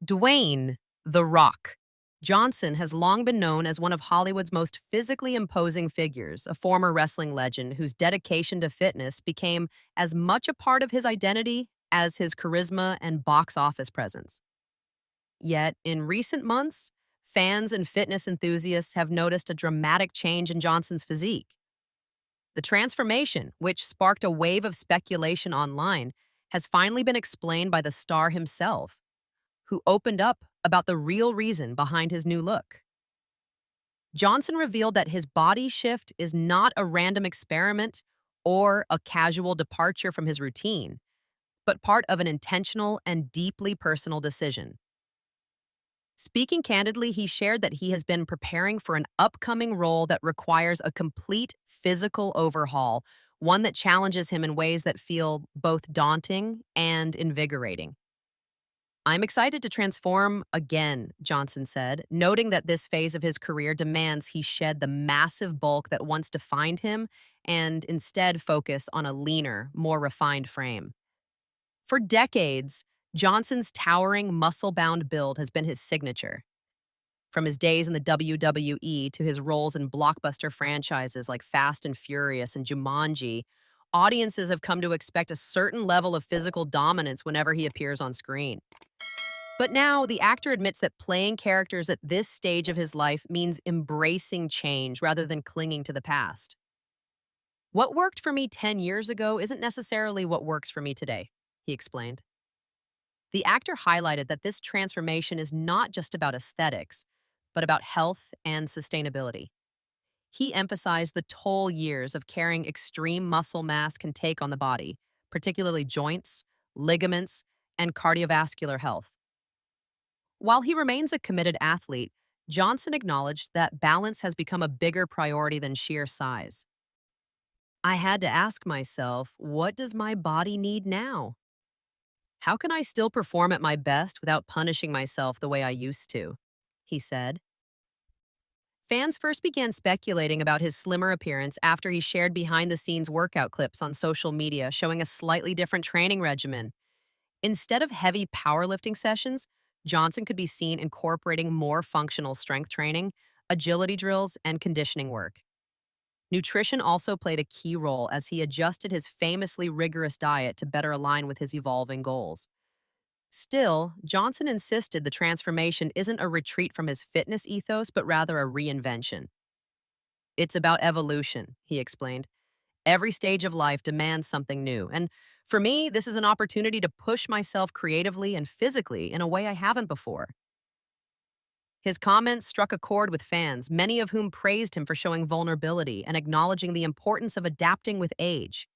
Dwayne The Rock Johnson has long been known as one of Hollywood's most physically imposing figures, a former wrestling legend whose dedication to fitness became as much a part of his identity as his charisma and box office presence. Yet, in recent months, fans and fitness enthusiasts have noticed a dramatic change in Johnson's physique. The transformation, which sparked a wave of speculation online, has finally been explained by the star himself, who opened up about the real reason behind his new look. Johnson revealed that his body shift is not a random experiment or a casual departure from his routine, but part of an intentional and deeply personal decision. Speaking candidly, he shared that he has been preparing for an upcoming role that requires a complete physical overhaul, one that challenges him in ways that feel both daunting and invigorating. "I'm excited to transform again," Johnson said, noting that this phase of his career demands he shed the massive bulk that once defined him and instead focus on a leaner, more refined frame. For decades, Johnson's towering, muscle-bound build has been his signature. From his days in the WWE to his roles in blockbuster franchises like Fast and Furious and Jumanji, audiences have come to expect a certain level of physical dominance whenever he appears on screen. But now, the actor admits that playing characters at this stage of his life means embracing change rather than clinging to the past. "What worked for me 10 years ago isn't necessarily what works for me today," he explained. The actor highlighted that this transformation is not just about aesthetics, but about health and sustainability. He emphasized the toll years of carrying extreme muscle mass can take on the body, particularly joints, ligaments, and cardiovascular health. While he remains a committed athlete, Johnson acknowledged that balance has become a bigger priority than sheer size. "I had to ask myself, what does my body need now? How can I still perform at my best without punishing myself the way I used to?" he said. Fans first began speculating about his slimmer appearance after he shared behind-the-scenes workout clips on social media showing a slightly different training regimen. Instead of heavy powerlifting sessions, Johnson could be seen incorporating more functional strength training, agility drills, and conditioning work. Nutrition also played a key role as he adjusted his famously rigorous diet to better align with his evolving goals. Still, Johnson insisted the transformation isn't a retreat from his fitness ethos, but rather a reinvention. "It's about evolution," he explained. "Every stage of life demands something new. And for me, this is an opportunity to push myself creatively and physically in a way I haven't before." His comments struck a chord with fans, many of whom praised him for showing vulnerability and acknowledging the importance of adapting with age.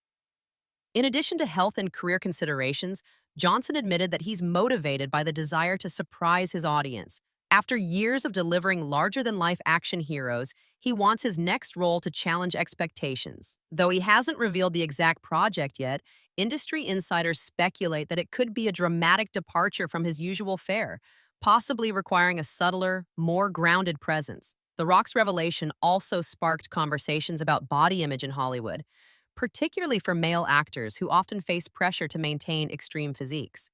In addition to health and career considerations, Johnson admitted that he's motivated by the desire to surprise his audience. After years of delivering larger-than-life action heroes, he wants his next role to challenge expectations. Though he hasn't revealed the exact project yet, industry insiders speculate that it could be a dramatic departure from his usual fare, possibly requiring a subtler, more grounded presence. The Rock's revelation also sparked conversations about body image in Hollywood, particularly for male actors who often face pressure to maintain extreme physiques.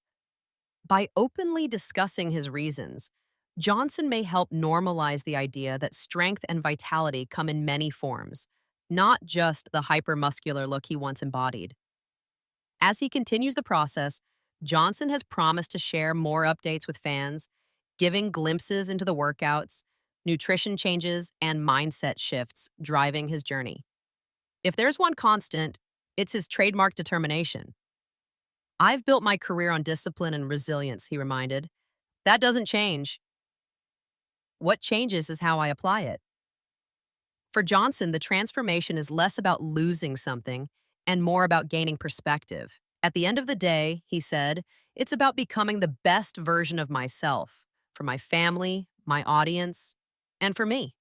By openly discussing his reasons, Johnson may help normalize the idea that strength and vitality come in many forms, not just the hypermuscular look he once embodied. As he continues the process, Johnson has promised to share more updates with fans, giving glimpses into the workouts, nutrition changes, and mindset shifts driving his journey. If there's one constant, it's his trademark determination. "I've built my career on discipline and resilience," he reminded. "That doesn't change. What changes is how I apply it." For Johnson, the transformation is less about losing something and more about gaining perspective. "At the end of the day," he said, "it's about becoming the best version of myself for my family, my audience, and for me."